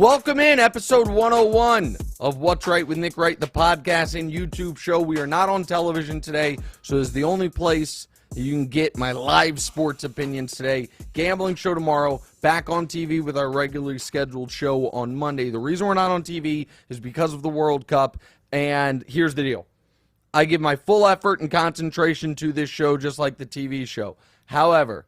Welcome in episode 101 of What's Right with Nick Wright, the podcast and YouTube show. We are not on television today, so this is the only place you can get my live sports opinions today. Gambling show tomorrow, back on TV with our regularly scheduled show on Monday. The reason we're not on TV is because of the World Cup, and here's the deal. I give my full effort and concentration to this show just like the TV show. However,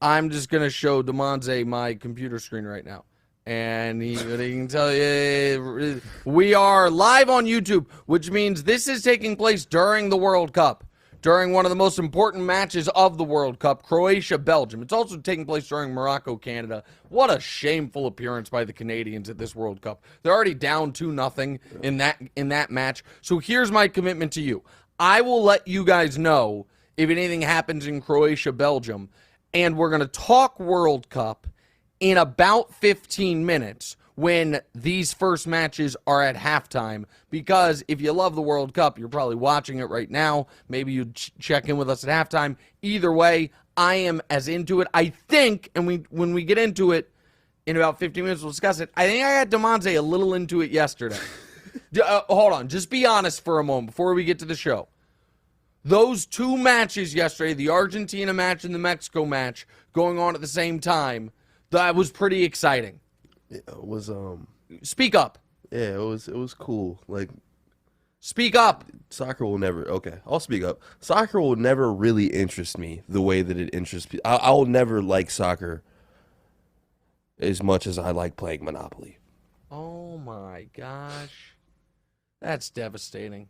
I'm just going to show DeMonze my computer screen right now. And he can tell you, we are live on YouTube, which means this is taking place during the World Cup, during one of the most important matches of the World Cup, Croatia-Belgium. It's also taking place during Morocco-Canada. What a shameful appearance by the Canadians at this World Cup. They're already down 2-0 in that match. So here's my commitment to you. I will let you guys know if anything happens in Croatia-Belgium, and we're going to talk World Cup in about 15 minutes when these first matches are at halftime, because if you love the World Cup, you're probably watching it right now. Maybe you check in with us at halftime. Either way, I am as into it. I think, and when we get into it in about 15 minutes, we'll discuss it. I think I got DeMonze a little into it yesterday. Hold on. Just be honest for a moment before we get to the show. Those two matches yesterday, the Argentina match and the Mexico match, going on at the same time, that was pretty exciting. It was Speak up. Yeah, it was cool. Like, speak up. Soccer will never. Okay, I'll speak up. Soccer will never really interest me the way that it interests people. I will never like soccer as much as I like playing Monopoly. Oh my gosh, that's devastating.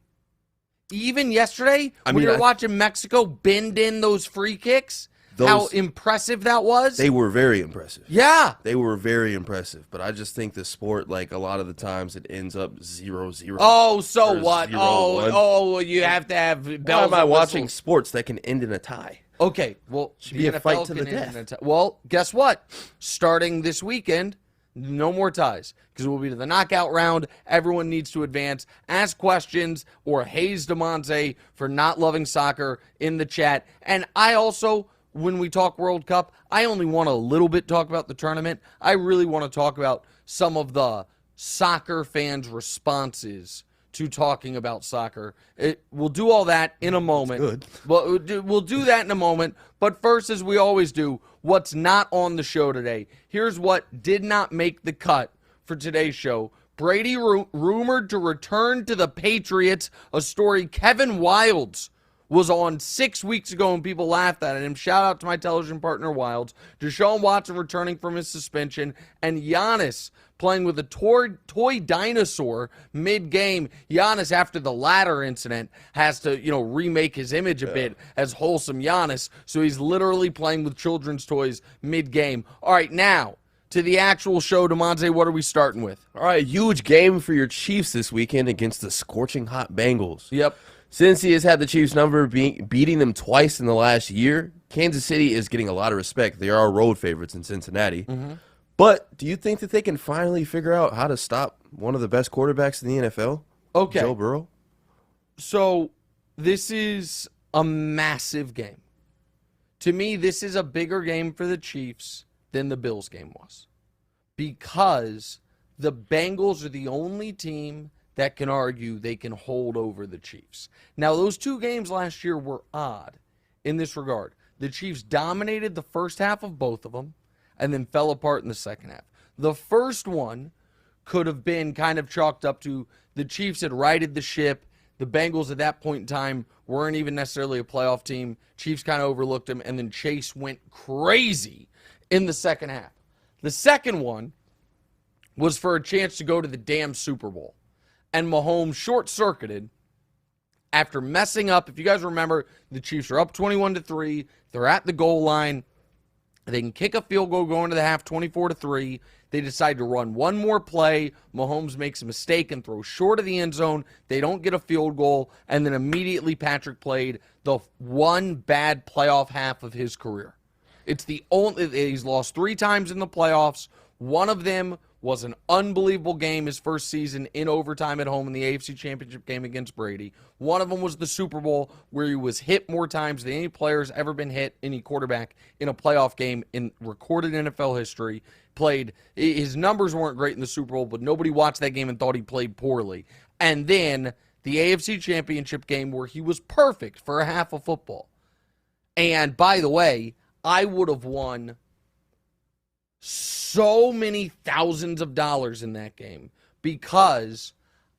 Even yesterday, when you were watching Mexico bend in those free kicks. How impressive that was? They were very impressive. Yeah. They were very impressive. But I just think the sport, like, a lot of the times it ends up 0-0. Oh, so what? You have to have bells. Why am I watching sports that can end in a tie? Okay, well, should be a fight to the death. Well, guess what? Starting this weekend, no more ties, because we'll be to the knockout round. Everyone needs to advance. Ask questions or haze DeMonze for not loving soccer in the chat. And I also, when we talk World Cup, I only want a little bit talk about the tournament. I really want to talk about some of the soccer fans' responses to talking about soccer. We'll do all that in a moment. Good. We'll do that in a moment. But first, as we always do, what's not on the show today. Here's what did not make the cut for today's show. Brady rumored to return to the Patriots, a story Kevin Wildes was on 6 weeks ago and people laughed at him. Shout out to my television partner, Wildes. Deshaun Watson returning from his suspension, and Giannis playing with a toy dinosaur mid-game. Giannis, after the latter incident, has to, remake his image a bit as wholesome Giannis, so he's literally playing with children's toys mid-game. All right, now, to the actual show, DeMonze, what are we starting with? All right, huge game for your Chiefs this weekend against the scorching hot Bengals. Yep. Cincy has had the Chiefs' number, beating them twice in the last year. Kansas City is getting a lot of respect. They are road favorites in Cincinnati. Mm-hmm. But do you think that they can finally figure out how to stop one of the best quarterbacks in the NFL? Okay. Joe Burrow? So this is a massive game. To me, this is a bigger game for the Chiefs than the Bills game was, because the Bengals are the only team that can argue they can hold over the Chiefs. Now, those two games last year were odd in this regard. The Chiefs dominated the first half of both of them and then fell apart in the second half. The first one could have been kind of chalked up to the Chiefs had righted the ship. The Bengals at that point in time weren't even necessarily a playoff team. Chiefs kind of overlooked them, and then Chase went crazy in the second half. The second one was for a chance to go to the damn Super Bowl. And Mahomes short-circuited after messing up. If you guys remember, the Chiefs are up 21-3. They're at the goal line. They can kick a field goal going to the half 24-3. They decide to run one more play. Mahomes makes a mistake and throws short of the end zone. They don't get a field goal. And then immediately Patrick played the one bad playoff half of his career. It's the only, he's lost 3 times in the playoffs. One of them was an unbelievable game his first season in overtime at home in the AFC Championship game against Brady. One of them was the Super Bowl, where he was hit more times than any player has ever been hit, any quarterback, in a playoff game in recorded NFL history. played. His numbers weren't great in the Super Bowl, but nobody watched that game and thought he played poorly. And then the AFC Championship game where he was perfect for a half of football. And by the way, I would have won so many thousands of dollars in that game because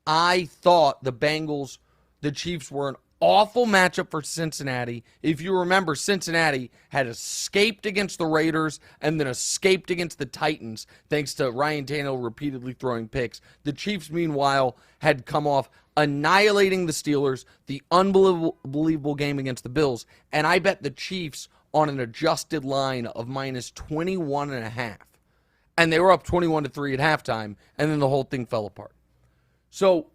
I thought the Chiefs were an awful matchup for Cincinnati. If you remember, Cincinnati had escaped against the Raiders and then escaped against the Titans thanks to Ryan Tannehill repeatedly throwing picks. The Chiefs, meanwhile, had come off annihilating the Steelers, the unbelievable game against the Bills, and I bet the Chiefs on an adjusted line of minus 21.5. And they were up 21-3 at halftime, and then the whole thing fell apart. So,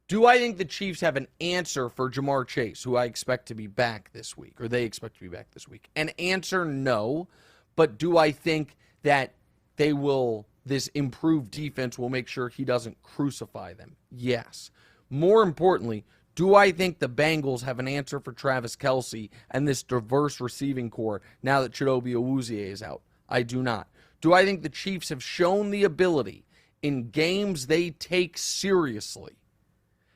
do I think the Chiefs have an answer for Jamar Chase, who I expect to be back this week, or they expect to be back this week? An answer, no. But do I think that this improved defense will make sure he doesn't crucify them? Yes. More importantly, do I think the Bengals have an answer for Travis Kelce and this diverse receiving core now that Chidobe Awuzie is out? I do not. Do I think the Chiefs have shown the ability in games they take seriously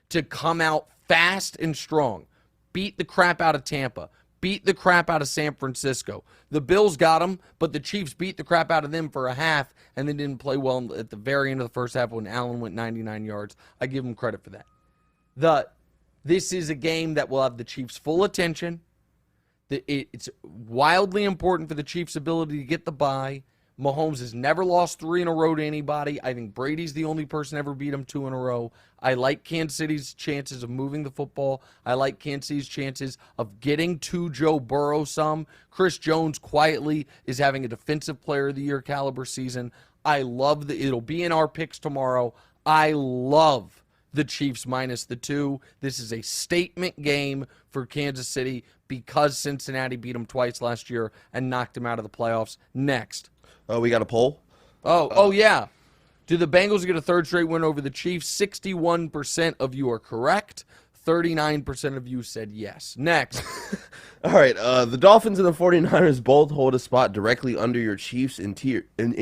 to come out fast and strong, beat the crap out of Tampa, beat the crap out of San Francisco? The Bills got them, but the Chiefs beat the crap out of them for a half, and they didn't play well at the very end of the first half when Allen went 99 yards. I give them credit for that. This is a game that will have the Chiefs' full attention. It's wildly important for the Chiefs' ability to get the bye. Mahomes has never lost 3 in a row to anybody. I think Brady's the only person ever beat him 2 in a row. I like Kansas City's chances of moving the football. I like Kansas City's chances of getting to Joe Burrow some. Chris Jones quietly is having a Defensive Player of the Year caliber season. I love it'll be in our picks tomorrow. I love the Chiefs minus the 2. This is a statement game for Kansas City because Cincinnati beat them twice last year and knocked them out of the playoffs. Next. Oh, we got a poll? Yeah. Do the Bengals get a third straight win over the Chiefs? 61% of you are correct. 39% of you said yes. Next. All right. The Dolphins and the 49ers both hold a spot directly under your Chiefs in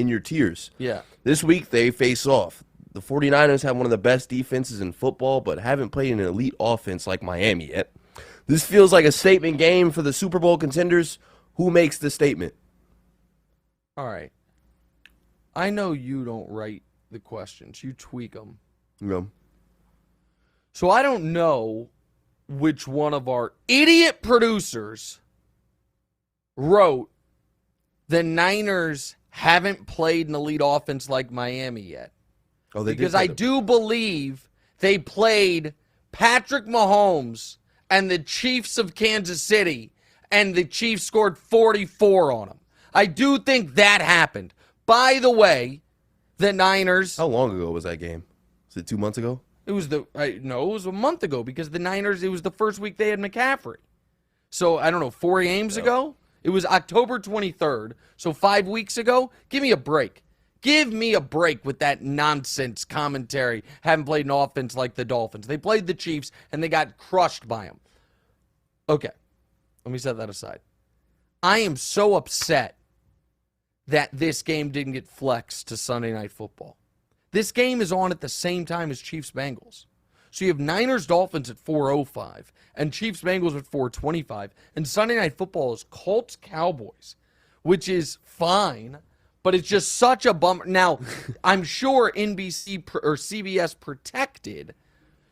your tiers. Yeah. This week, they face off. The 49ers have one of the best defenses in football, but haven't played an elite offense like Miami yet. This feels like a statement game for the Super Bowl contenders. Who makes the statement? All right. I know you don't write the questions. You tweak them. Yeah. So I don't know which one of our idiot producers wrote the Niners haven't played an elite offense like Miami yet. Oh, they because did I do believe they played Patrick Mahomes and the Chiefs of Kansas City, and the Chiefs scored 44 on them. I do think that happened. By the way, the Niners... How long ago was that game? Was it 2 months ago? It was it was a month ago because the Niners, it was the first week they had McCaffrey. So, I don't know, 4 games ago? It was October 23rd, so 5 weeks ago? Give me a break. Give me a break with that nonsense commentary. Haven't played an offense like the Dolphins. They played the Chiefs, and they got crushed by them. Okay, let me set that aside. I am so upset that this game didn't get flexed to Sunday Night Football. This game is on at the same time as Chiefs-Bengals. So you have Niners-Dolphins at 4:05 and Chiefs-Bengals at 4:25. And Sunday Night Football is Colts-Cowboys, which is fine, but it's just such a bummer. Now, I'm sure NBC or CBS protected,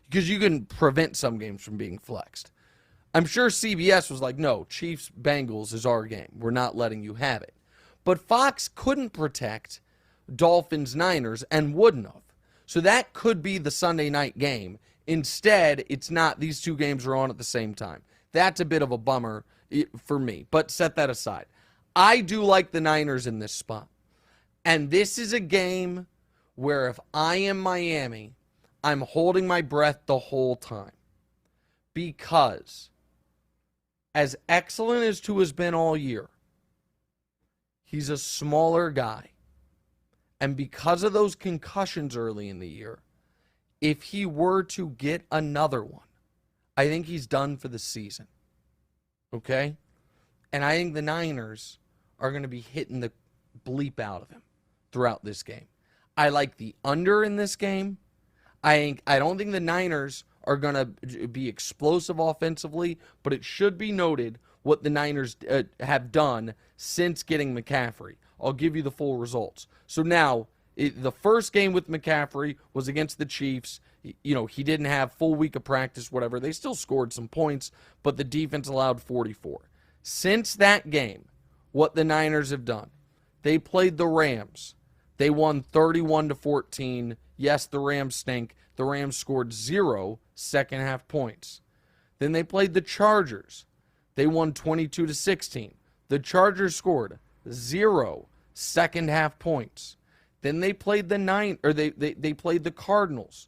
because you can prevent some games from being flexed. I'm sure CBS was like, no, Chiefs-Bengals is our game. We're not letting you have it. But Fox couldn't protect Dolphins-Niners and wouldn't have. So that could be the Sunday night game. Instead, it's not. These two games are on at the same time. That's a bit of a bummer for me. But set that aside. I do like the Niners in this spot. And this is a game where if I am Miami, I'm holding my breath the whole time. Because as excellent as Tua has been all year, he's a smaller guy. And because of those concussions early in the year, if he were to get another one, I think he's done for the season. Okay? And I think the Niners are going to be hitting the bleep out of him. throughout this game. I like the under in this game. I don't think the Niners are going to be explosive offensively, but it should be noted what the Niners have done since getting McCaffrey. I'll give you the full results. So now, the first game with McCaffrey was against the Chiefs. He didn't have full week of practice, whatever. They still scored some points, but the defense allowed 44. Since that game, what the Niners have done, they played the Rams. They won 31-14. Yes, the Rams stink. The Rams scored 0 second-half points. Then they played the Chargers. They won 22-16. The Chargers scored 0 second-half points. Then they played they played the Cardinals.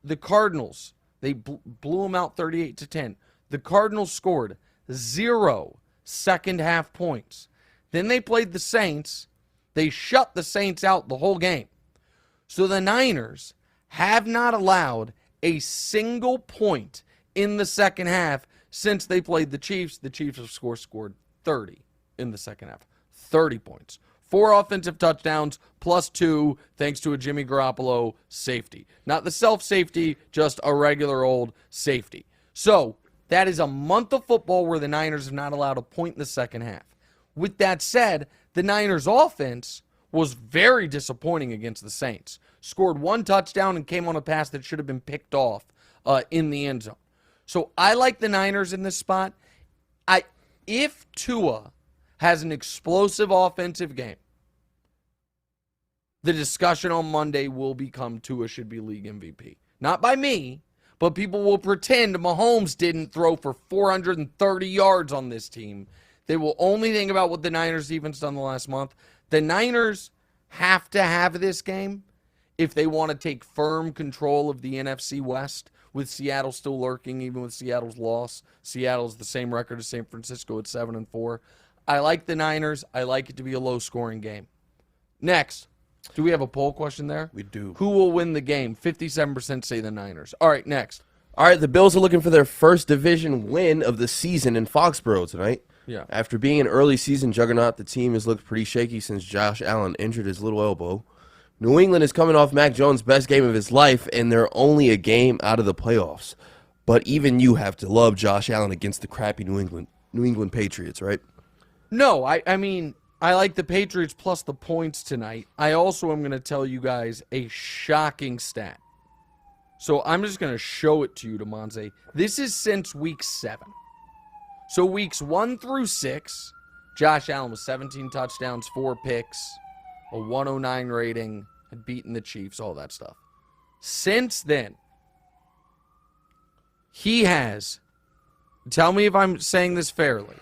The Cardinals, they blew them out 38-10. The Cardinals scored 0 second-half points. Then they played the Saints. They shut the Saints out the whole game. So the Niners have not allowed a single point in the second half since they played the Chiefs. The Chiefs have scored 30 in the second half. 30 points. 4 offensive touchdowns plus 2 thanks to a Jimmy Garoppolo safety. Not the self-safety, just a regular old safety. So that is a month of football where the Niners have not allowed a point in the second half. With that said, the Niners offense was very disappointing against the Saints. Scored 1 touchdown and came on a pass that should have been picked off in the end zone. So I like the Niners in this spot. If Tua has an explosive offensive game, the discussion on Monday will become Tua should be league MVP. Not by me, but people will pretend Mahomes didn't throw for 430 yards on this team. They will only think about what the Niners defense done the last month. The Niners have to have this game if they want to take firm control of the NFC West, with Seattle still lurking, even with Seattle's loss. Seattle's the same record as San Francisco at 7-4. I like the Niners. I like it to be a low-scoring game. Next, do we have a poll question there? We do. Who will win the game? 57% say the Niners. All right, next. All right, the Bills are looking for their first division win of the season in Foxborough tonight. Yeah. After being an early season juggernaut, the team has looked pretty shaky since Josh Allen injured his little elbow. New England is coming off Mac Jones' best game of his life, and they're only a game out of the playoffs. But even you have to love Josh Allen against the crappy New England Patriots, right? No, I mean, I like the Patriots plus the points tonight. I also am going to tell you guys a shocking stat. So I'm just going to show it to you, DeMonze. This is since week 7. So weeks 1 through 6, Josh Allen was 17 touchdowns, 4 picks, a 109 rating, had beaten the Chiefs, all that stuff. Since then, he has, tell me if I'm saying this fairly,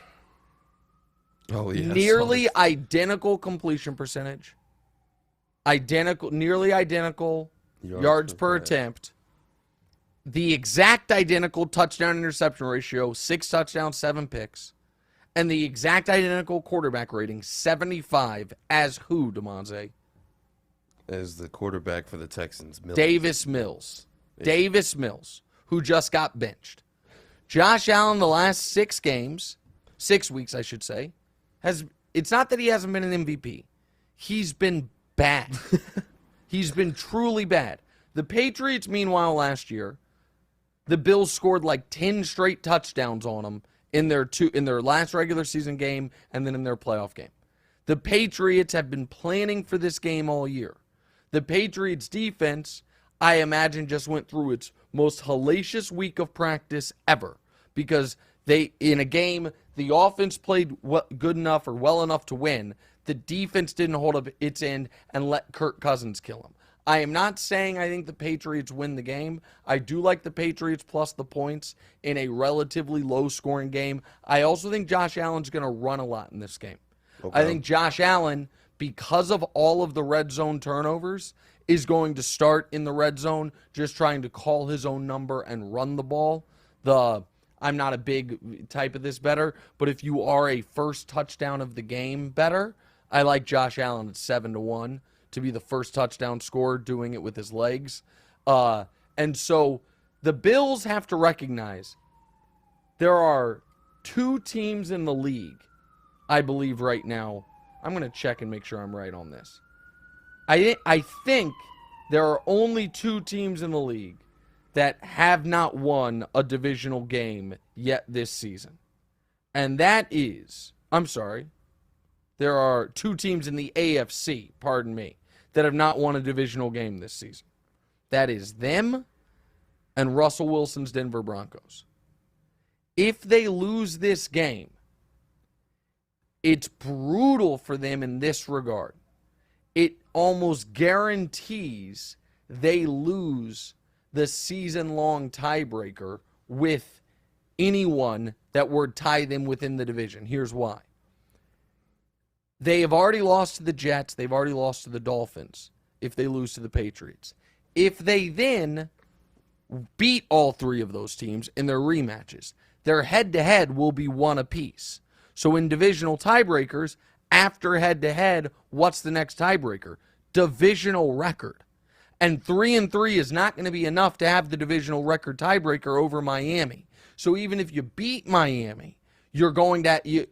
nearly identical completion percentage, nearly identical yards per attempt, the exact identical touchdown-interception ratio, 6 touchdowns, 7 picks, and the exact identical quarterback rating, 75, as who, DeMonze? As the quarterback for the Texans, Davis Mills. Davis Mills, who just got benched. Josh Allen, the last 6 weeks, I should say, it's not that he hasn't been an MVP. He's been bad. He's been truly bad. The Patriots, meanwhile, last year, the Bills scored like 10 straight touchdowns on them in their last regular season game and then in their playoff game. The Patriots have been planning for this game all year. The Patriots defense, I imagine, just went through its most hellacious week of practice ever because in a game, the offense played good enough or well enough to win. The defense didn't hold up its end and let Kirk Cousins kill him. I am not saying I think the Patriots win the game. I do like the Patriots plus the points in a relatively low-scoring game. I also think Josh Allen's going to run a lot in this game. Okay. I think Josh Allen, because of all of the red zone turnovers, is going to start in the red zone just trying to call his own number and run the ball. I'm not a big type of this better, but if you are a first touchdown of the game better, I like Josh Allen at 7-1. To be the first touchdown scorer doing it with his legs. And so the Bills have to recognize there are 2 teams in the league, I believe right now. I'm going to check and make sure I'm right on this. I think there are only 2 teams in the league that have not won a divisional game yet this season. And that is, I'm sorry, there are 2 teams in the AFC, pardon me, that have not won a divisional game this season. That is them and Russell Wilson's Denver Broncos. If they lose this game, it's brutal for them in this regard. It almost guarantees they lose the season-long tiebreaker with anyone that would tie them within the division. Here's why. They have already lost to the Jets. They've already lost to the Dolphins if they lose to the Patriots. If they then beat all 3 of those teams in their rematches, their head-to-head will be 1 apiece. So in divisional tiebreakers, after head-to-head, what's the next tiebreaker? Divisional record. And 3-3 is not going to be enough to have the divisional record tiebreaker over Miami. So even if you beat Miami, you're going to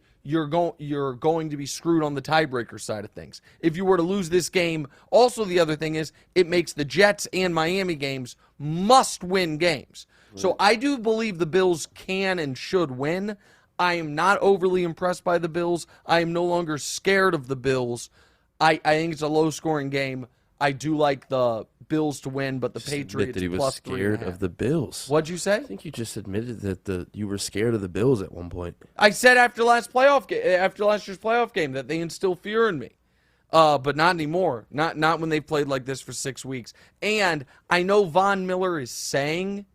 be screwed on the tiebreaker side of things. If you were to lose this game, also the other thing is it makes the Jets and Miami games must-win games. So I do believe the Bills can and should win. I am not overly impressed by the Bills. I am no longer scared of the Bills. I think it's a low-scoring game. I do like the Bills to win, but the Patriots that he was plus scared of the Bills. What'd you say? I think you just admitted that you were scared of the Bills at one point. I said after last year's playoff game that they instill fear in me. But not anymore. Not when they've played like this for 6 weeks. And I know Von Miller is saying,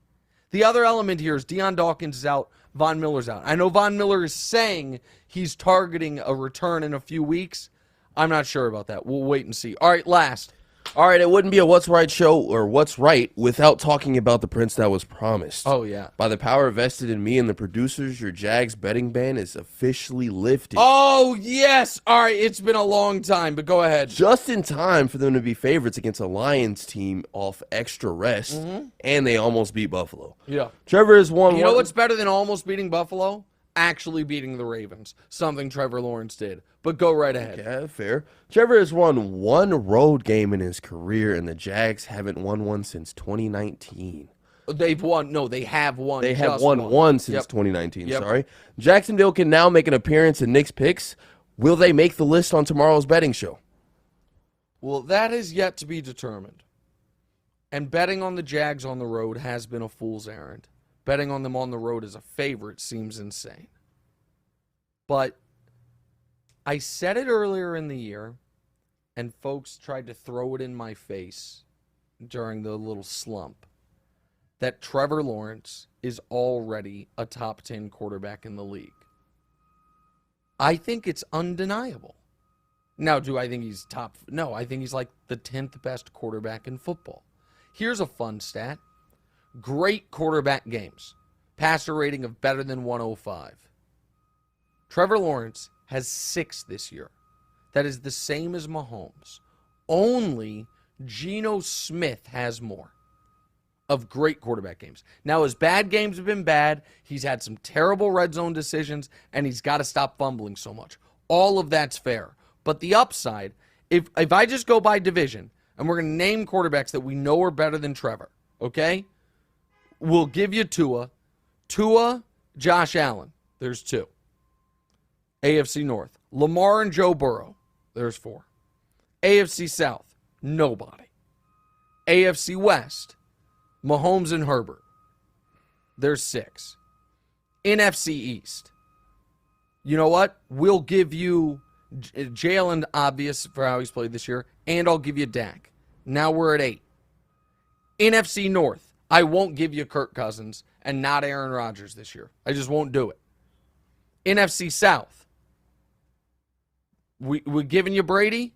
the other element here is Deion Dawkins is out, Von Miller's out. I know Von Miller is saying he's targeting a return in a few weeks. I'm not sure about that. We'll wait and see. All right, last. All right, it wouldn't be a What's Right show or What's Right without talking about the prince that was promised. Oh, yeah. By the power vested in me and the producers, your Jags betting ban is officially lifted. Oh, yes. All right, it's been a long time, but go ahead. Just in time for them to be favorites against a Lions team off extra rest, and they almost beat Buffalo. Yeah. Trevor has won. You know what's better than almost beating Buffalo? Actually beating the Ravens, something Trevor Lawrence did. But go right ahead. Yeah, fair. Trevor has won 1 road game in his career, and the Jags haven't won one since 2019. They've won. No, they have won. They have won one since 2019, Yep. sorry. Jacksonville can now make an appearance in Nick's picks. Will they make the list on tomorrow's betting show? Well, that is yet to be determined. And betting on the Jags on the road has been a fool's errand. Betting on them on the road as a favorite seems insane. But I said it earlier in the year, and folks tried to throw it in my face during the little slump, that Trevor Lawrence is already a top 10 quarterback in the league. I think it's undeniable. Now, do I think he's top? No, I think he's like the 10th best quarterback in football. Here's a fun stat. Great quarterback games. Passer rating of better than 105. Trevor Lawrence has 6 this year. That is the same as Mahomes. Only Geno Smith has more of great quarterback games. Now, his bad games have been bad. He's had some terrible red zone decisions, and he's got to stop fumbling so much. All of that's fair. But the upside, if I just go by division, and we're going to name quarterbacks that we know are better than Trevor, okay? We'll give you Tua, Josh Allen. There's 2. AFC North. Lamar and Joe Burrow. There's 4. AFC South. Nobody. AFC West. Mahomes and Herbert. There's 6. NFC East. You know what? We'll give you Jalen, obvious for how he's played this year, and I'll give you Dak. Now we're at 8. NFC North. I won't give you Kirk Cousins and not Aaron Rodgers this year. I just won't do it. NFC South. We're giving you Brady?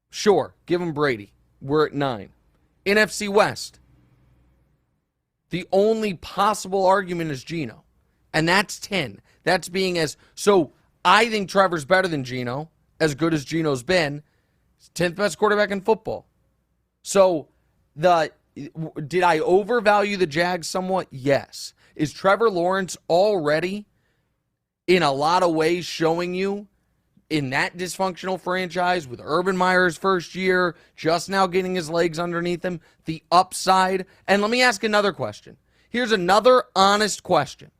Sure, give him Brady. We're at 9. NFC West. The only possible argument is Geno, and that's 10. That's being as... So I think Trevor's better than Geno, as good as Geno's been. 10th best quarterback in football. So did I overvalue the Jags somewhat? Yes. Is Trevor Lawrence already, in a lot of ways, showing you in that dysfunctional franchise with Urban Meyer's first year, just now getting his legs underneath him, the upside. And let me ask another question. Here's another honest question.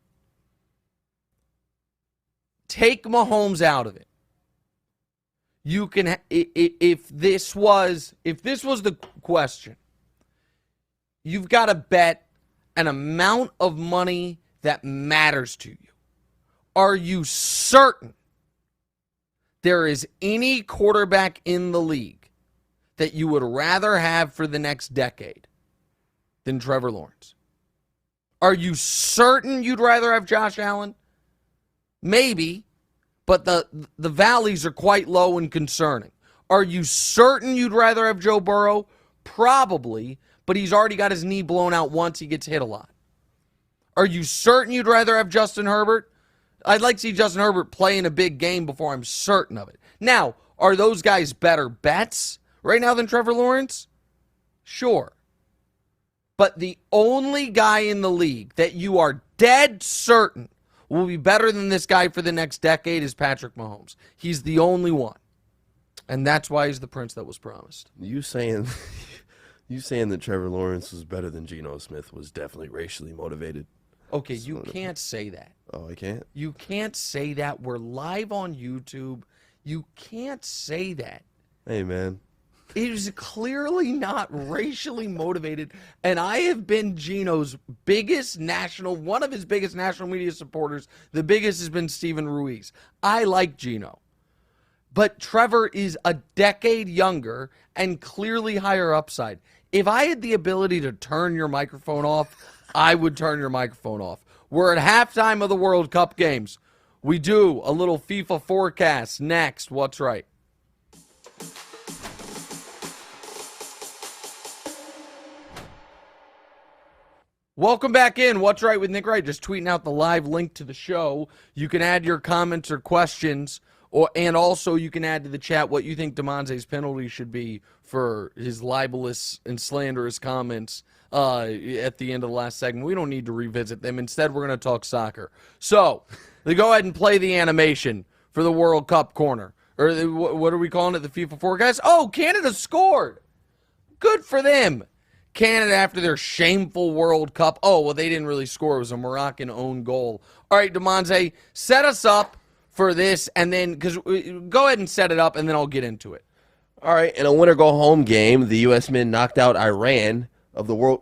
Take Mahomes out of it. You can, if this was the question, you've got to bet an amount of money that matters to you. Are you certain there is any quarterback in the league that you would rather have for the next decade than Trevor Lawrence? Are you certain you'd rather have Josh Allen? Maybe, but the valleys are quite low and concerning. Are you certain you'd rather have Joe Burrow? Probably, but he's already got his knee blown out once. He gets hit a lot. Are you certain you'd rather have Justin Herbert? I'd like to see Justin Herbert play in a big game before I'm certain of it. Now, are those guys better bets right now than Trevor Lawrence? Sure. But the only guy in the league that you are dead certain will be better than this guy for the next decade is Patrick Mahomes. He's the only one. And that's why he's the prince that was promised. You saying that Trevor Lawrence was better than Geno Smith was definitely racially motivated. Okay, you can't say that. Oh, I can't? You can't say that. We're live on YouTube. You can't say that. Hey, man. It is clearly not racially motivated, and I have been Geno's one of his biggest national media supporters. The biggest has been Steven Ruiz. I like Geno. But Trevor is a decade younger and clearly higher upside. If I had the ability to turn your microphone off, I would turn your microphone off. We're at halftime of the World Cup games. We do a little FIFA forecast next. What's right? Welcome back in. What's right with Nick Wright? Just tweeting out the live link to the show. You can add your comments or questions, and also you can add to the chat what you think DeMonte's penalty should be for his libelous and slanderous comments at the end of the last segment. We don't need to revisit them. Instead, we're going to talk soccer. So, they go ahead and play the animation for the World Cup corner. Or what are we calling it, the FIFA forecast? Oh, Canada scored. Good for them. Canada after their shameful World Cup. Oh, well, they didn't really score. It was a Moroccan own goal. All right, DeMonte, set us up for this, and then, go ahead and set it up, and then I'll get into it. All right, in a winner-go-home game, the U.S. men knocked Iran out of the World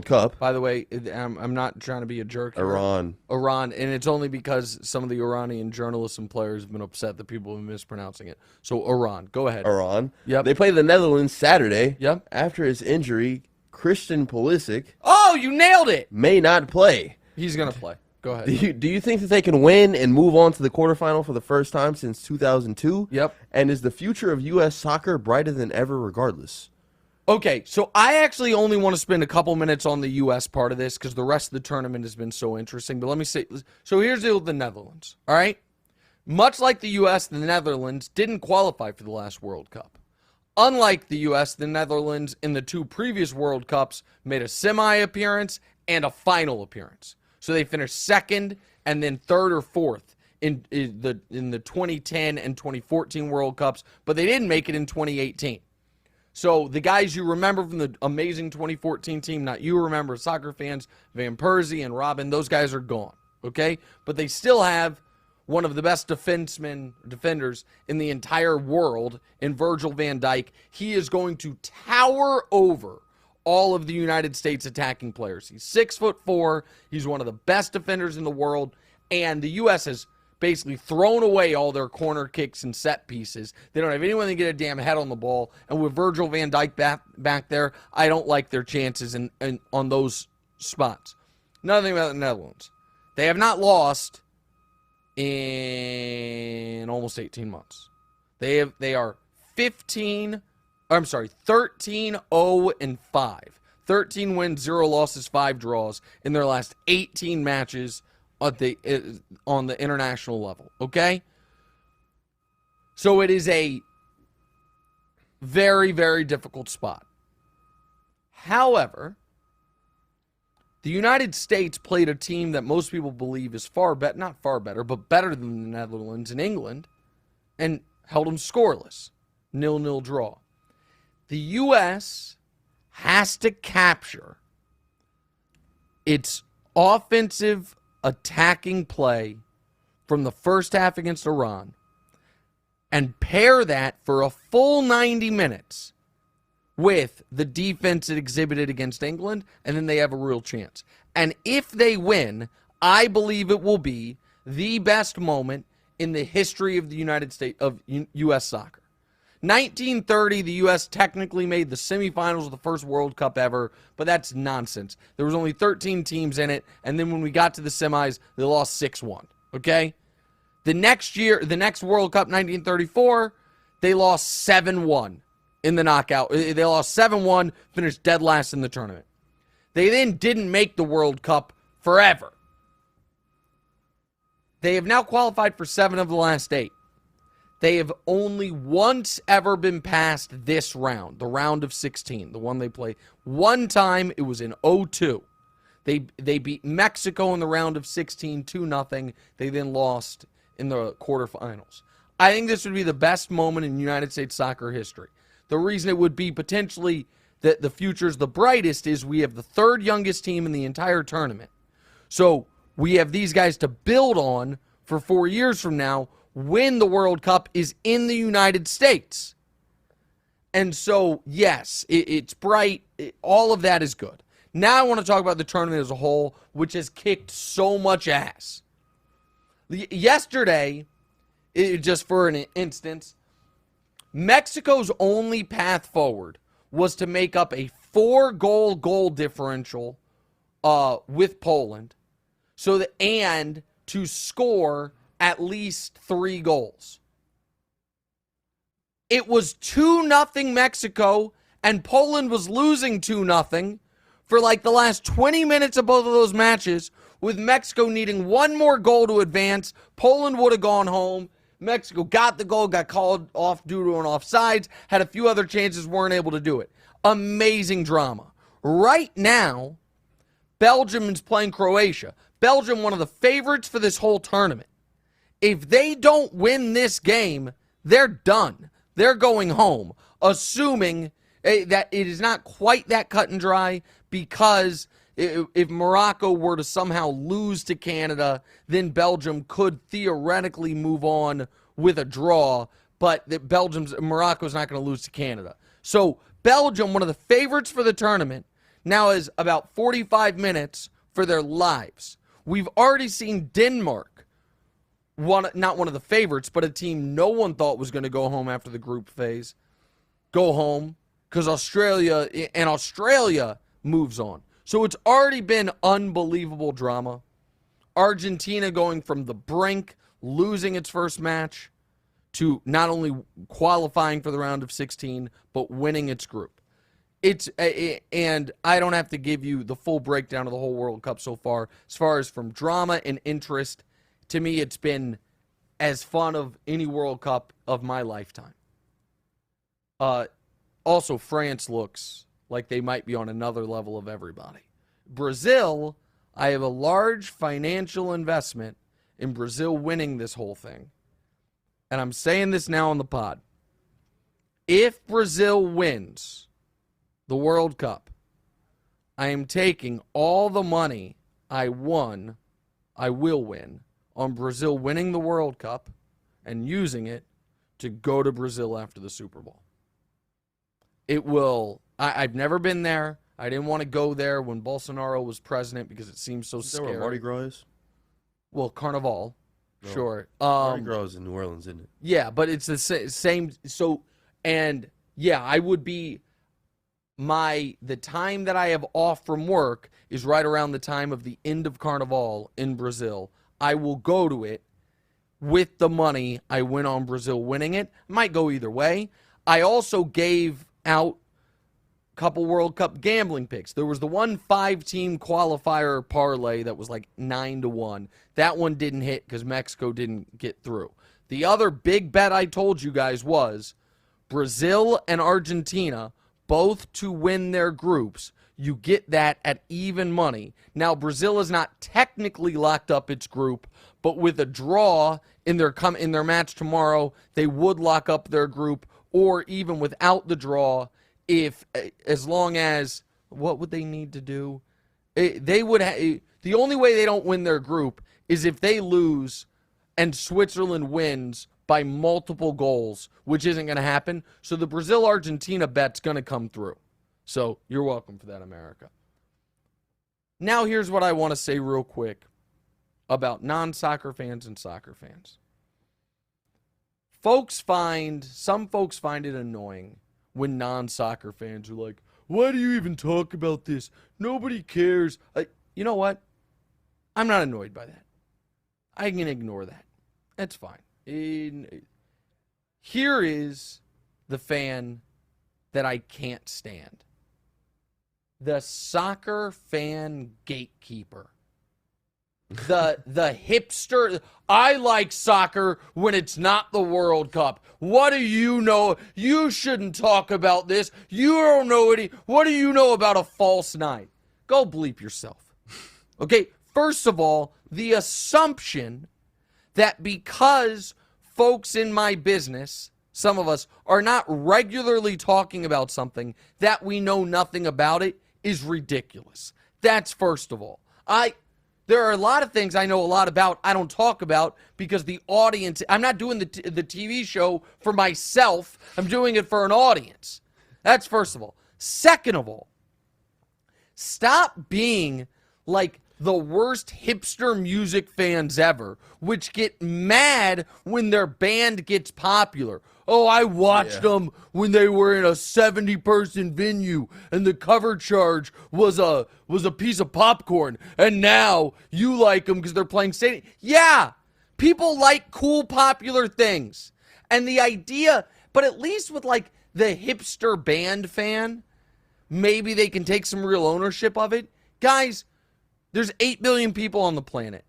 Cup. By the way, I'm not trying to be a jerk here. Iran, and it's only because some of the Iranian journalists and players have been upset that people have been mispronouncing it. So, Iran, go ahead. Iran. Yep. They play the Netherlands Saturday. Yep. After his injury, Christian Pulisic. Oh, you nailed it! May not play. He's going to play. Go ahead. Do you think that they can win and move on to the quarterfinal for the first time since 2002? Yep. And is the future of U.S. soccer brighter than ever regardless? Okay, so I actually only want to spend a couple minutes on the U.S. part of this because the rest of the tournament has been so interesting. But let me say, so here's the deal with the Netherlands, all right? Much like the U.S., the Netherlands didn't qualify for the last World Cup. Unlike the U.S., the Netherlands in the two previous World Cups made a semi-appearance and a final appearance. So they finished second and then third or fourth in the 2010 and 2014 World Cups, but they didn't make it in 2018. So the guys you remember from the amazing 2014 team, not you remember, soccer fans, Van Persie and Robin, those guys are gone, okay? But they still have one of the best defenders in the entire world in Virgil van Dijk. He is going to tower over all of the United States attacking players. He's 6'4". He's one of the best defenders in the world, and the U.S. has basically thrown away all their corner kicks and set pieces. They don't have anyone to get a damn head on the ball. And with Virgil van Dijk back there, I don't like their chances on those spots. Another thing about the Netherlands. They have not lost in almost 18 months. They are 13-0-5. 13 wins, 0 losses, 5 draws in their last 18 matches on the international level, okay? So it is a very, very difficult spot. However, the United States played a team that most people believe is not far better, but better than the Netherlands and England and held them scoreless. 0-0 draw. The U.S. has to capture its offensive attacking play from the first half against Iran and pair that for a full 90 minutes with the defense it exhibited against England, and then they have a real chance. And if they win, I believe it will be the best moment in the history of the United States, of U.S. soccer. 1930, the U.S. technically made the semifinals of the first World Cup ever, but that's nonsense. There was only 13 teams in it, and then when we got to the semis, they lost 6-1, okay? The next year, the next World Cup, 1934, they lost 7-1 in the knockout. They lost 7-1, finished dead last in the tournament. They then didn't make the World Cup forever. They have now qualified for 7 of the last 8. They have only once ever been past this round, the round of 16, the one they played. One time, it was in 2002. They beat Mexico in the round of 16, 2-0. They then lost in the quarterfinals. I think this would be the best moment in United States soccer history. The reason it would be potentially that the future's the brightest is we have the 3rd youngest team in the entire tournament. So we have these guys to build on for 4 years from now when the World Cup is in the United States. And so, yes, it's bright. All of that is good. Now I want to talk about the tournament as a whole, which has kicked so much ass. Yesterday, just for an instance, Mexico's only path forward was to make up a 4-goal differential with Poland, and to score at least 3 goals. It was 2-0 Mexico, and Poland was losing 2-0 for like the last 20 minutes of both of those matches, with Mexico needing 1 more goal to advance. Poland would have gone home. Mexico got the goal, got called off due to an offsides, had a few other chances, weren't able to do it. Amazing drama. Right now, Belgium is playing Croatia. Belgium, one of the favorites for this whole tournament. If they don't win this game, they're done. They're going home, assuming that it is not quite that cut and dry, because if Morocco were to somehow lose to Canada, then Belgium could theoretically move on with a draw, but that Morocco's not going to lose to Canada. So Belgium, one of the favorites for the tournament, now is about 45 minutes for their lives. We've already seen Denmark, not one of the favorites, but a team no one thought was going to go home after the group phase, go home because Australia moves on. So it's already been unbelievable drama. Argentina going from the brink, losing its first match, to not only qualifying for the round of 16, but winning its group. And I don't have to give you the full breakdown of the whole World Cup so far. As far as from drama and interest, to me it's been as fun of any World Cup of my lifetime. Also, France looks like they might be on another level of everybody. Brazil, I have a large financial investment in Brazil winning this whole thing. And I'm saying this now on the pod. If Brazil wins the World Cup, I am taking all the money I will win on Brazil winning the World Cup and using it to go to Brazil after the Super Bowl. It will. I've never been there. I didn't want to go there when Bolsonaro was president because it seems so scary. Is that where Mardi Gras is? Well, Carnival, No. sure. Mardi Gras is in New Orleans, isn't it? Yeah, but it's the same. So, and yeah, I would be. The time that I have off from work is right around the time of the end of Carnival in Brazil. I will go to it with the money I win on Brazil winning it. Might go either way. I also gave out a couple World Cup gambling picks. There was the one 5-team qualifier parlay that was like 9-1. That one didn't hit because Mexico didn't get through. The other big bet I told you guys was Brazil and Argentina both to win their groups You get that at even money. Now, Brazil is not technically locked up its group, but with a draw in their match tomorrow, they would lock up their group, or even without the draw, as long as, what would they need to do? They would the only way they don't win their group is if they lose and Switzerland wins by multiple goals, which isn't going to happen. So the Brazil-Argentina bet's going to come through. So you're welcome for that, America. Now here's what I want to say real quick about non-soccer fans and soccer fans. Some folks find it annoying when non-soccer fans are like, why do you even talk about this? Nobody cares. You know what? I'm not annoyed by that. I can ignore that. That's fine. Here is the fan that I can't stand. The soccer fan gatekeeper. The hipster. I like soccer when it's not the World Cup. What do you know? You shouldn't talk about this. You don't know any. What do you know about a false nine? Go bleep yourself. Okay, first of all, the assumption that because folks in my business, some of us, are not regularly talking about something that we know nothing about it is ridiculous. That's first of all. There are a lot of things I know a lot about I don't talk about because the audience, I'm not doing the TV show for myself. I'm doing it for an audience. That's first of all. Second of all, stop being like the worst hipster music fans ever, which get mad when their band gets popular. Oh, I watched them when they were in a 70-person venue and the cover charge was a piece of popcorn, and now you like them because they're playing stadium. Yeah, people like cool, popular things. And the idea, but at least with like the hipster band fan, maybe they can take some real ownership of it. Guys, there's 8 billion people on the planet.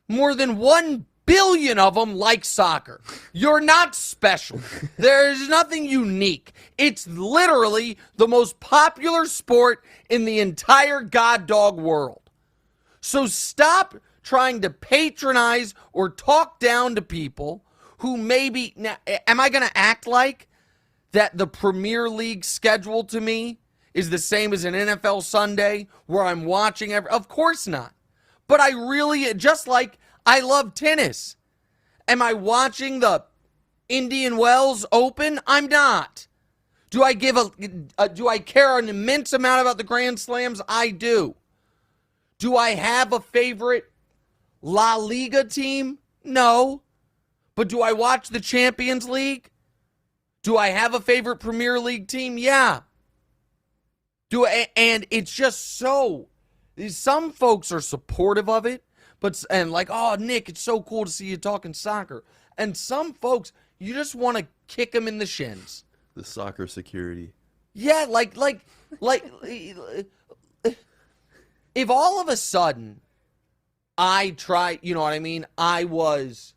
More than 1 billion of them like soccer. You're not special. There's nothing unique. It's literally the most popular sport in the entire goddog world. So stop trying to patronize or talk down to people who maybe... Now, am I going to act like that the Premier League schedule to me is the same as an NFL Sunday where I'm watching Of course not. But I really, just like I love tennis. Am I watching the Indian Wells Open? I'm not. Do I do I care an immense amount about the Grand Slams? I do. Do I have a favorite La Liga team? No. But do I watch the Champions League? Do I have a favorite Premier League team? Yeah. And it's just so, some folks are supportive of it, and like, oh, Nick, it's so cool to see you talking soccer. And some folks, you just want to kick them in the shins. The soccer security. Yeah, like, if all of a sudden I try, you know what I mean? I was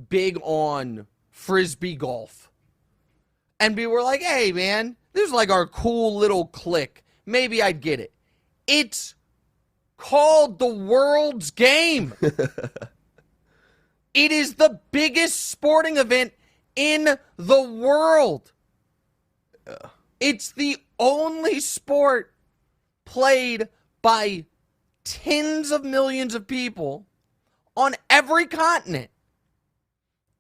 big on Frisbee golf. And we were like, hey, man, this is like our cool little clique. Maybe I'd get it. It's called the world's game. It is the biggest sporting event in the world. It's the only sport played by tens of millions of people on every continent.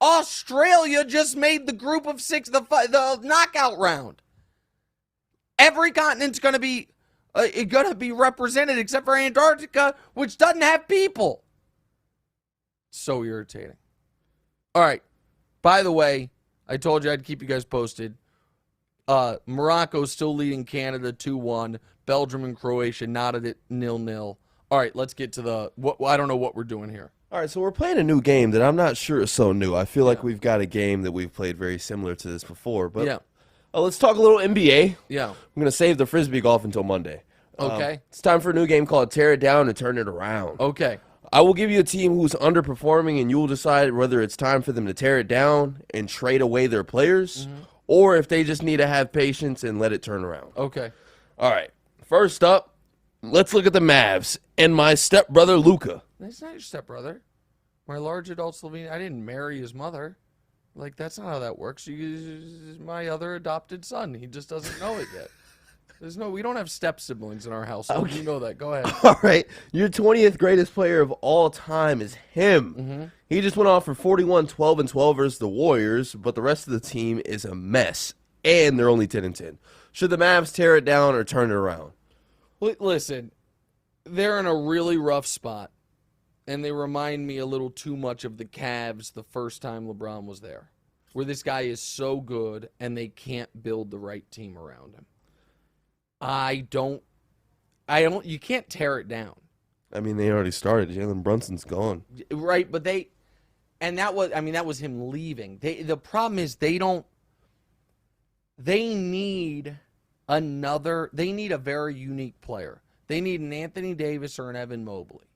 Australia just made the group of 6, the knockout round. Every continent's going to be represented except for Antarctica, which doesn't have people. So irritating. All right. By the way, I told you I'd keep you guys posted. Morocco's still leading Canada 2-1. Belgium and Croatia knotted at 0-0. All right, let's get to I don't know what we're doing here. All right, so we're playing a new game that I'm not sure is so new. I feel like we've got a game that we've played very similar to this before. But let's talk a little NBA. Yeah. I'm going to save the Frisbee golf until Monday. Okay. It's time for a new game called Tear It Down and Turn It Around. Okay. I will give you a team who's underperforming, and you will decide whether it's time for them to tear it down and trade away their players, or if they just need to have patience and let it turn around. Okay. All right. First up, let's look at the Mavs and my stepbrother Luca. That's not your stepbrother. My large adult Slovenian. I didn't marry his mother. Like, that's not how that works. He's my other adopted son. He just doesn't know it yet. We don't have step siblings in our household. Okay. You know that. Go ahead. All right. Your 20th greatest player of all time is him. Mm-hmm. He just went off for 41, 12, and 12 versus the Warriors, but the rest of the team is a mess, and they're only 10 and 10. Should the Mavs tear it down or turn it around? Listen, they're in a really rough spot, and they remind me a little too much of the Cavs the first time LeBron was there, where this guy is so good, and they can't build the right team around him. You can't tear it down. I mean, they already started. Jalen Brunson's gone. Right, but that was him leaving. The problem is they need a very unique player. They need an Anthony Davis or an Evan Mobley.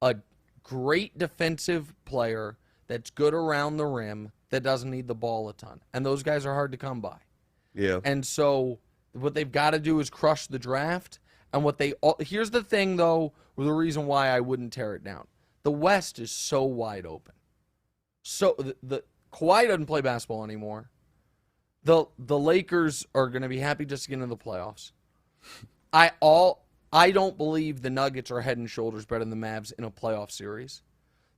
A great defensive player that's good around the rim that doesn't need the ball a ton. And those guys are hard to come by. Yeah. And so what they've got to do is crush the draft. And here's the thing, though, the reason why I wouldn't tear it down. The West is so wide open. So the Kawhi doesn't play basketball anymore. The Lakers are going to be happy just to get into the playoffs. I don't believe the Nuggets are head and shoulders better than the Mavs in a playoff series.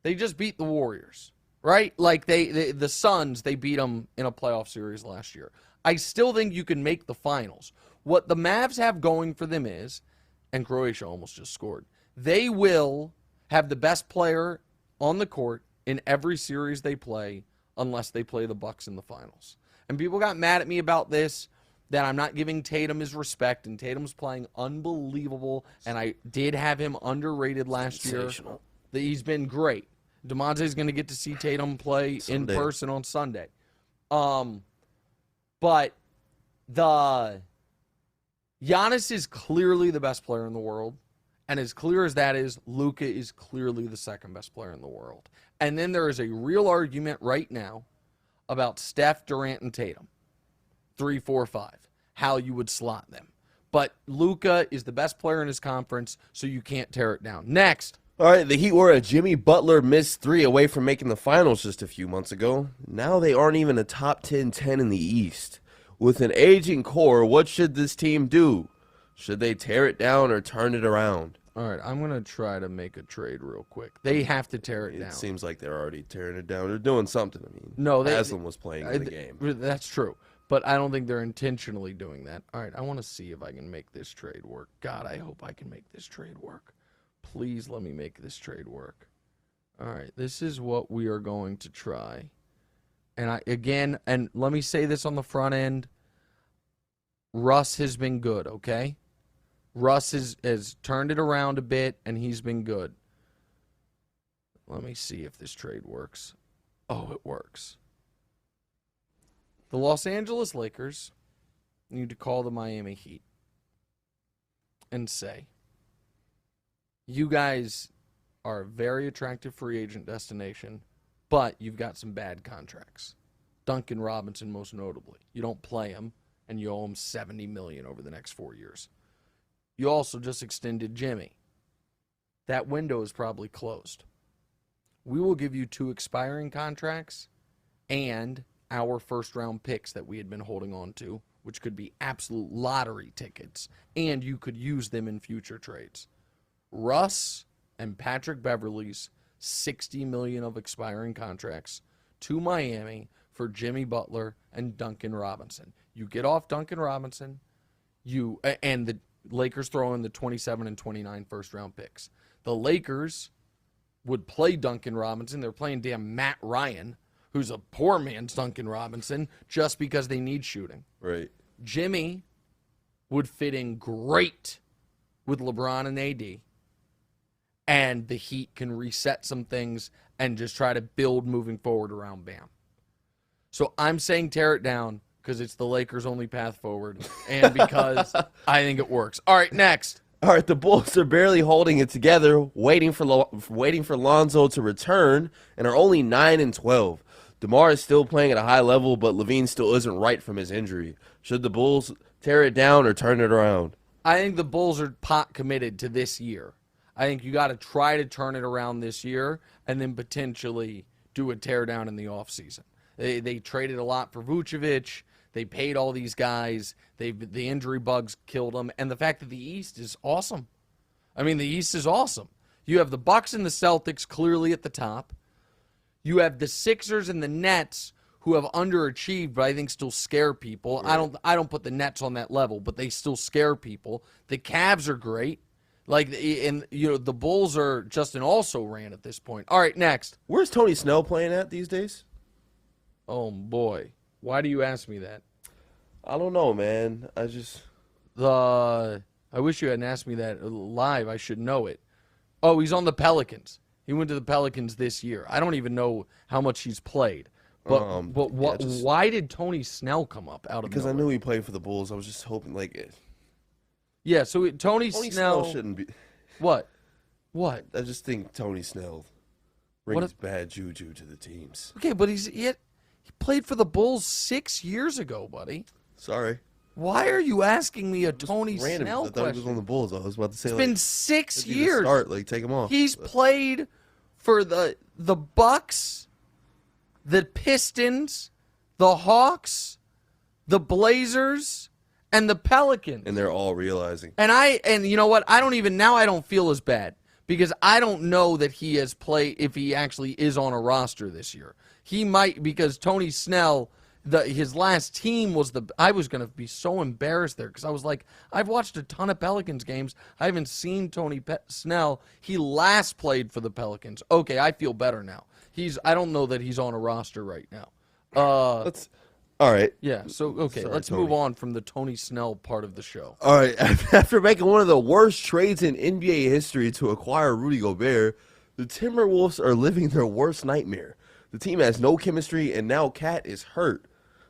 They just beat the Warriors, right? Like the Suns, they beat them in a playoff series last year. I still think you can make the finals. What the Mavs have going for them is, and Croatia almost just scored, they will have the best player on the court in every series they play unless they play the Bucks in the finals. And people got mad at me about this, that I'm not giving Tatum his respect, and Tatum's playing unbelievable, and I did have him underrated last year. He's been great. DeMonte's going to get to see Tatum play in person on Sunday. But Giannis is clearly the best player in the world. And as clear as that is, Luka is clearly the second best player in the world. And then there is a real argument right now about Steph, Durant, and Tatum. 3, 4, 5. How you would slot them. But Luka is the best player in his conference, so you can't tear it down. Next. All right, the Heat were a Jimmy Butler missed 3 away from making the finals just a few months ago. Now they aren't even a top 10 in the East. With an aging core, what should this team do? Should they tear it down or turn it around? All right, I'm going to try to make a trade real quick. They have to tear it down. It seems like they're already tearing it down. They're doing something. I mean, Haslam was playing in the game. That's true, but I don't think they're intentionally doing that. All right, I want to see if I can make this trade work. God, I hope I can make this trade work. Please let me make this trade work. All right, this is what we are going to try. And let me say this on the front end. Russ has been good, okay? Russ has turned it around a bit, and he's been good. Let me see if this trade works. Oh, it works. The Los Angeles Lakers need to call the Miami Heat and say, you guys are a very attractive free agent destination, but you've got some bad contracts. Duncan Robinson, most notably. You don't play him, and you owe him $70 million over the next 4 years. You also just extended Jimmy. That window is probably closed. We will give you 2 expiring contracts and our first-round picks that we had been holding on to, which could be absolute lottery tickets, and you could use them in future trades. Russ and Patrick Beverley's $60 million of expiring contracts to Miami for Jimmy Butler and Duncan Robinson. You get off Duncan Robinson, and the Lakers throw in the 27 and 29 first-round picks. The Lakers would play Duncan Robinson. They're playing damn Matt Ryan, who's a poor man's Duncan Robinson, just because they need shooting. Right. Jimmy would fit in great with LeBron and AD, and the Heat can reset some things and just try to build moving forward around Bam. So I'm saying tear it down because it's the Lakers' only path forward and because I think it works. All right, next. All right, the Bulls are barely holding it together, waiting for Lonzo to return, and are only 9 and 12. DeMar is still playing at a high level, but Levine still isn't right from his injury. Should the Bulls tear it down or turn it around? I think the Bulls are pot committed to this year. I think you got to try to turn it around this year and then potentially do a teardown in the offseason. They traded a lot for Vucevic. They paid all these guys. The injury bugs killed them. And the fact that the East is awesome. I mean, the East is awesome. You have the Bucks and the Celtics clearly at the top. You have the Sixers and the Nets who have underachieved, but I think still scare people. Right. I don't put the Nets on that level, but they still scare people. The Cavs are great. The Bulls are just an also-ran at this point. All right, next. Where's Tony Snell playing at these days? Oh, boy. Why do you ask me that? I don't know, man. I wish you hadn't asked me that live. I should know it. Oh, he's on the Pelicans. He went to the Pelicans this year. I don't even know how much he's played. Why did Tony Snell come up out of because nowhere? I knew he played for the Bulls. I was just hoping, Yeah, so Tony Snell shouldn't be. What? I just think Tony Snell brings bad juju to the teams. Okay, but he played for the Bulls 6 years ago, buddy. Sorry. Why are you asking me a Tony random. Snell I thought question? he was on the Bulls. I was about to say it's been 6 years. Take him off. He's played for the Bucks, the Pistons, the Hawks, the Blazers, and the Pelicans. And they're all realizing. And you know what? I don't feel as bad because I don't know that he has played if he actually is on a roster this year. He might because Tony Snell, his last team was I was going to be so embarrassed there because I was like, I've watched a ton of Pelicans games. I haven't seen Tony Snell. He last played for the Pelicans. Okay, I feel better now. I don't know that he's on a roster right now. All right. Yeah, so, okay, let's move on from the Tony Snell part of the show. All right. After making one of the worst trades in NBA history to acquire Rudy Gobert, the Timberwolves are living their worst nightmare. The team has no chemistry, and now Cat is hurt.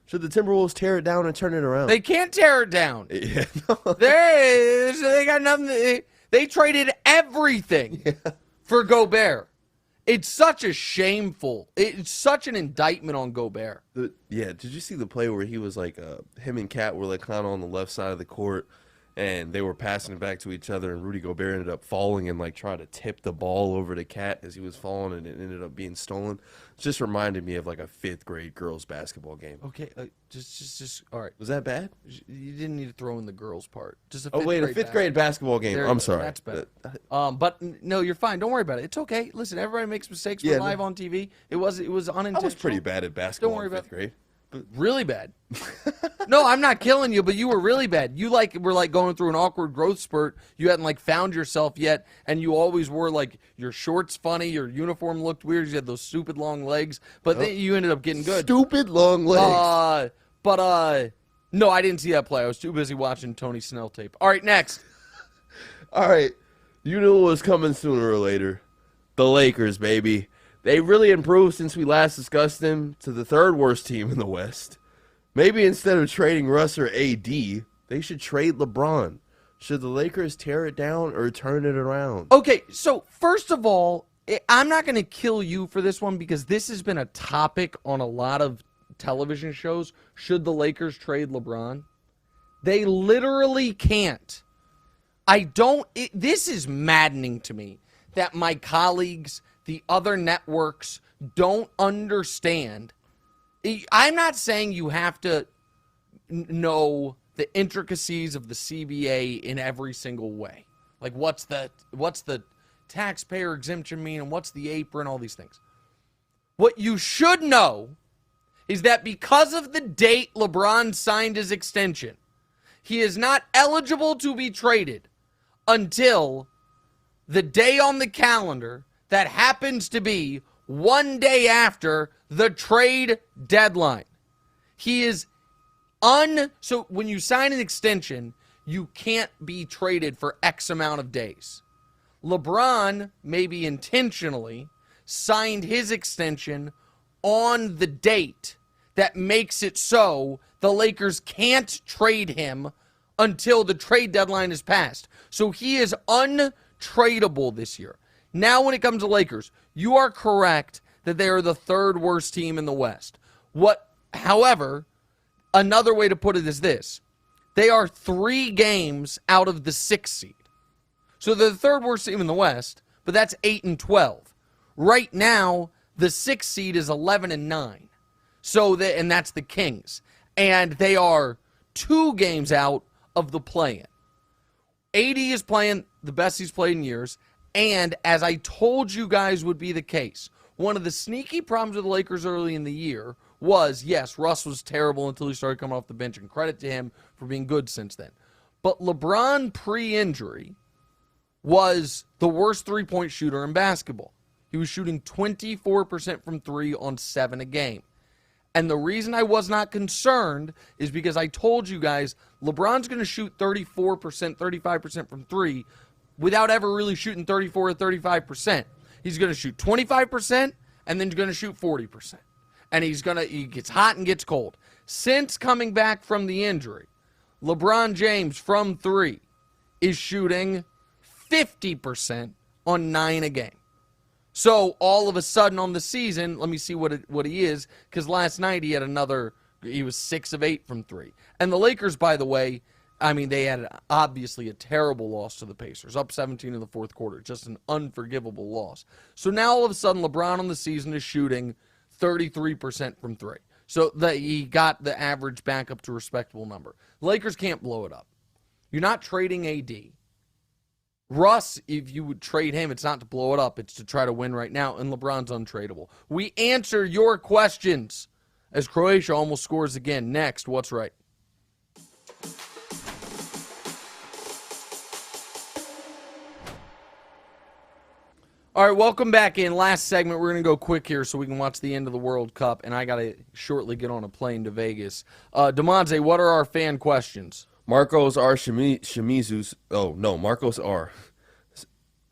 Should the Timberwolves tear it down and turn it around? They can't tear it down. Yeah, they got nothing. They traded everything for Gobert. It's such an indictment on Gobert. Did you see the play where he was him and Cat were kind of on the left side of the court, and they were passing it back to each other, and Rudy Gobert ended up falling and trying to tip the ball over to Cat as he was falling, and it ended up being stolen. It just reminded me of a 5th grade girls basketball game. Okay, just all right. Was that bad? You didn't need to throw in the girls part. Just a 5th grade basketball game. I'm sorry. That's better. But no, you're fine. Don't worry about it. It's okay. Listen, everybody makes mistakes. We're live on TV. It was unintentional. I was pretty bad at basketball. Don't worry in 5th grade. Really bad. No, I'm not killing you, but you were really bad. You were going through an awkward growth spurt. You hadn't found yourself yet, and you always wore your shorts funny, your uniform looked weird. You had those stupid long legs, but then you ended up getting good. Stupid long legs. No, I didn't see that play. I was too busy watching Tony Snell tape. All right, next. All right, you knew it was coming sooner or later. The Lakers, baby. They really improved since we last discussed them to the 3rd worst team in the West. Maybe instead of trading Russ or AD, they should trade LeBron. Should the Lakers tear it down or turn it around? Okay, so first of all, I'm not going to kill you for this one because this has been a topic on a lot of television shows. Should the Lakers trade LeBron? They literally can't. This is maddening to me that my colleagues, the other networks, don't understand. I'm not saying you have to know the intricacies of the CBA in every single way. What's the taxpayer exemption mean and what's the apron, all these things. What you should know is that because of the date LeBron signed his extension, he is not eligible to be traded until the day on the calendar that happens to be one day after the trade deadline. He is so when you sign an extension, you can't be traded for X amount of days. LeBron, maybe intentionally, signed his extension on the date that makes it so the Lakers can't trade him until the trade deadline is passed. So he is untradeable this year. Now when it comes to Lakers, you are correct that they are the 3rd worst team in the West. However, another way to put it is this. They are 3 games out of the 6th seed. So they're the 3rd worst team in the West, but that's 8-12. Right now, the 6th seed is 11-9. And that's the Kings. And they are 2 games out of the play-in. AD is playing the best he's played in years. And as I told you guys would be the case, one of the sneaky problems with the Lakers early in the year was, yes, Russ was terrible until he started coming off the bench, and credit to him for being good since then. But LeBron pre-injury was the worst three-point shooter in basketball. He was shooting 24% from 3 on 7 a game. And the reason I was not concerned is because I told you guys LeBron's going to shoot 34%, 35% from 3 without ever really shooting 34 or 35%. He's going to shoot 25% and then he's going to shoot 40%. And he gets hot and gets cold. Since coming back from the injury, LeBron James from 3 is shooting 50% on 9 a game. So all of a sudden on the season, let me see what he is, because last night he was 6 of 8 from 3. And the Lakers, by the way, I mean, they had obviously a terrible loss to the Pacers, up 17 in the 4th quarter, just an unforgivable loss. So now all of a sudden LeBron on the season is shooting 33% from 3. So he got the average back up to a respectable number. The Lakers can't blow it up. You're not trading AD. Russ, if you would trade him, it's not to blow it up. It's to try to win right now, and LeBron's untradeable. We answer your questions as Croatia almost scores again. Next, What's Right? All right, welcome back in. Last segment. We're going to go quick here so we can watch the end of the World Cup, and I got to shortly get on a plane to Vegas. DeMonte, what are our fan questions? Marcos R. Shimizu's. Oh, no, Marcos R.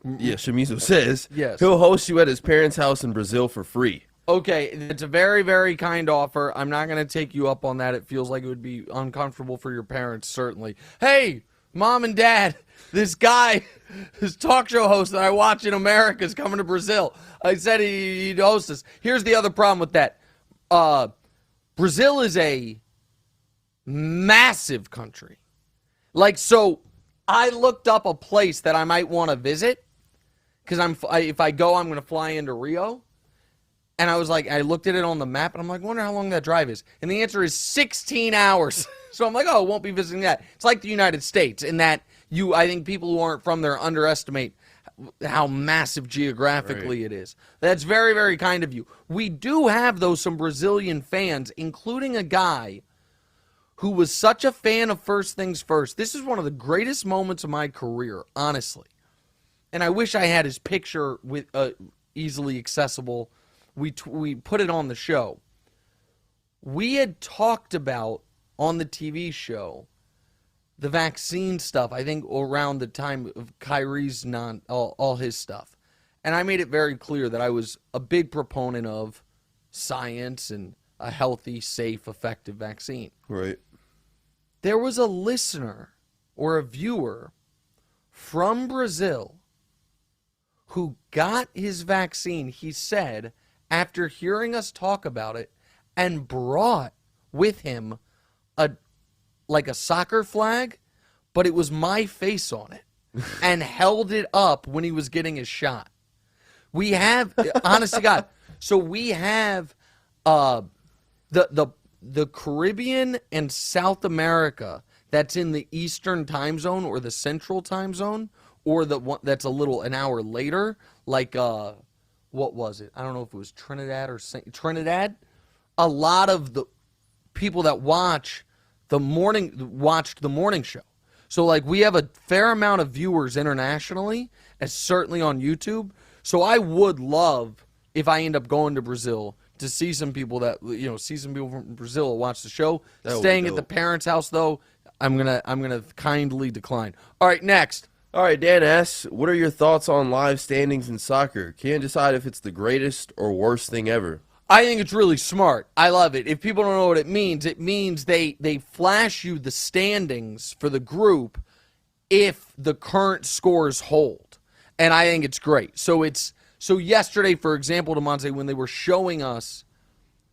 Yeah, Shimizu says yes. He'll host you at his parents' house in Brazil for free. Okay, it's a very, very kind offer. I'm not going to take you up on that. It feels like it would be uncomfortable for your parents, certainly. Hey, Mom and Dad, this guy, this talk show host that I watch in America is coming to Brazil. I said he'd host us. Here's the other problem with that. Brazil is a massive country. So I looked up a place that I might want to visit because if I go, I'm going to fly into Rio. And I was like, I looked at it on the map, and I'm like, wonder how long that drive is. And the answer is 16 hours. So I'm like, oh, I won't be visiting that. It's like the United States in that I think people who aren't from there underestimate how massive geographically it is. That's very, very kind of you. We do have, though, some Brazilian fans, including a guy who was such a fan of First Things First. This is one of the greatest moments of my career, honestly. And I wish I had his picture with easily accessible. We put it on the show. We had talked about on the TV show the vaccine stuff, I think around the time of Kyrie's all his stuff. And I made it very clear that I was a big proponent of science and a healthy, safe, effective vaccine. Right. There was a listener or a viewer from Brazil who got his vaccine, he said, after hearing us talk about it, and brought with him a soccer flag, but it was my face on it, and held it up when he was getting his shot. We have, honest to God, so we have the Caribbean and South America that's in the Eastern time zone or the Central time zone, or the one that's an hour later, like what was it? I don't know if it was Trinidad or Trinidad. A lot of the people that watched the morning show. So we have a fair amount of viewers internationally, and certainly on YouTube. So I would love, if I end up going to Brazil, to see some people from Brazil watch the show. Staying at the parents' house, though, I'm gonna kindly decline. All right, next. All right, Dan asks, what are your thoughts on live standings in soccer? Can't decide if it's the greatest or worst thing ever. I think it's really smart. I love it. If people don't know what it means they flash you the standings for the group if the current scores hold. And I think it's great. So yesterday, for example, DeMonte, when they were showing us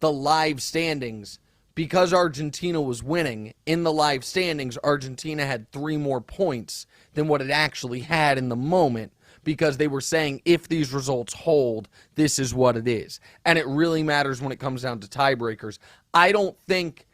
the live standings, because Argentina was winning in the live standings, Argentina had 3 more points than what it actually had in the moment, because they were saying if these results hold, this is what it is. And it really matters when it comes down to tiebreakers. I don't think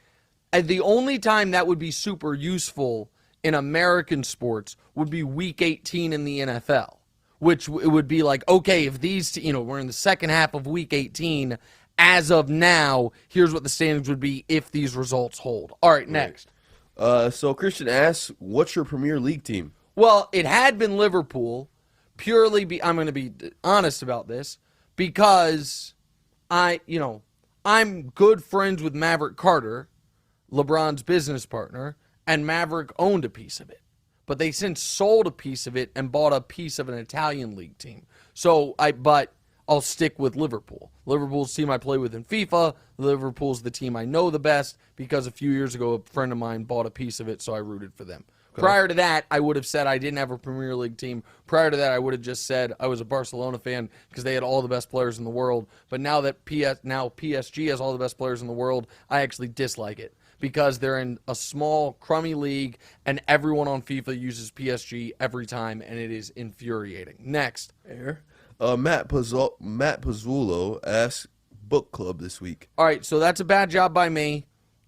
the only time that would be super useful in American sports would be week 18 in the NFL, which it would be like, okay, if these, we're in the second half of week 18, as of now, here's what the standings would be if these results hold. All right, next. So Christian asks, what's your Premier League team? Well, it had been Liverpool, I'm going to be honest about this, because I'm good friends with Maverick Carter, LeBron's business partner, and Maverick owned a piece of it. But they since sold a piece of it and bought a piece of an Italian league team. But I'll stick with Liverpool. Liverpool's the team I play with in FIFA. Liverpool's the team I know the best because a few years ago a friend of mine bought a piece of it, so I rooted for them. Okay. Prior to that, I would have said I didn't have a Premier League team. Prior to that, I would have just said I was a Barcelona fan because they had all the best players in the world. But now that PSG has all the best players in the world, I actually dislike it because they're in a small, crummy league, and everyone on FIFA uses PSG every time, and it is infuriating. Next. Matt Pazzulo asks, book club this week. All right, so that's a bad job by me.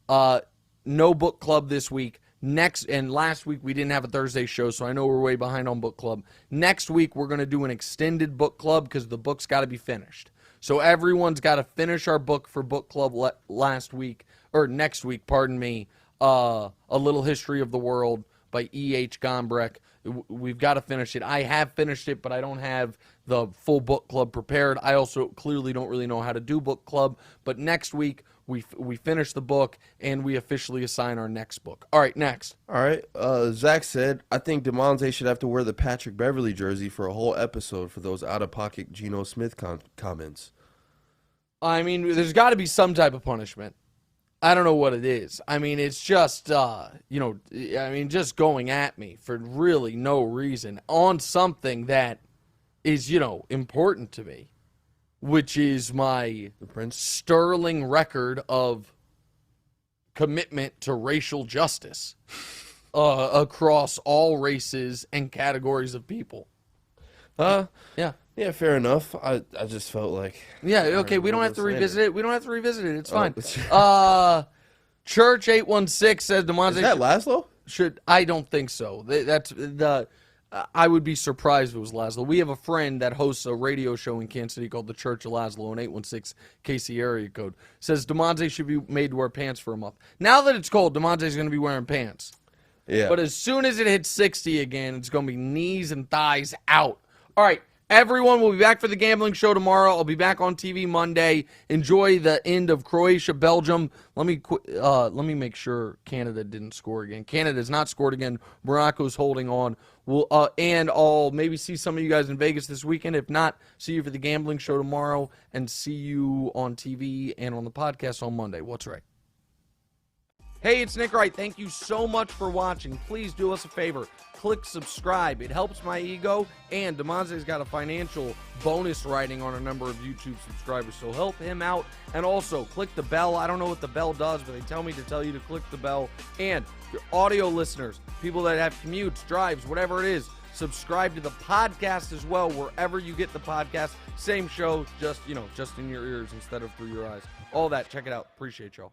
No book club this week. Last week we didn't have a Thursday show, so I know we're way behind on book club. Next week we're going to do an extended book club because the book's got to be finished. So everyone's got to finish our book for book club next week, pardon me. A Little History of the World by E.H. Gombrich. We've got to finish it. I have finished it, but I don't have the full book club prepared. I also clearly don't really know how to do book club. But next week, we finish the book, and we officially assign our next book. All right, next. All right. Zach said, I think DeMonte should have to wear the Patrick Beverly jersey for a whole episode for those out-of-pocket Geno Smith comments. I mean, there's got to be some type of punishment. I don't know what it is. I mean, it's just, just going at me for really no reason on something that is, important to me, which is my sterling record of commitment to racial justice across all races and categories of people. Yeah, fair enough. I just felt like... Yeah, okay, we don't have to revisit it. We don't have to revisit it. It's fine. Church816 says DeMonte... Is that Laszlo? I don't think so. I would be surprised if it was Laszlo. We have a friend that hosts a radio show in Kansas City called The Church of Laszlo, an 816 KC area code. Says DeMonte should be made to wear pants for a month. Now that it's cold, DeMonte's going to be wearing pants. Yeah. But as soon as it hits 60 again, it's going to be knees and thighs out. All right. Everyone will be back for the gambling show tomorrow. I'll be back on TV Monday. Enjoy the end of Croatia, Belgium. Let me make sure Canada didn't score again. Canada's not scored again. Morocco's holding on. And I'll maybe see some of you guys in Vegas this weekend. If not, see you for the gambling show tomorrow, and see you on TV and on the podcast on Monday. What's right? Hey, it's Nick Wright. Thank you so much for watching. Please do us a favor. Click subscribe. It helps my ego, and DeMonte's got a financial bonus writing on a number of YouTube subscribers, so help him out. And also, click the bell. I don't know what the bell does, but they tell me to tell you to click the bell. And your audio listeners, people that have commutes, drives, whatever it is, subscribe to the podcast as well, wherever you get the podcast. Same show, just in your ears instead of through your eyes. All that, check it out. Appreciate y'all.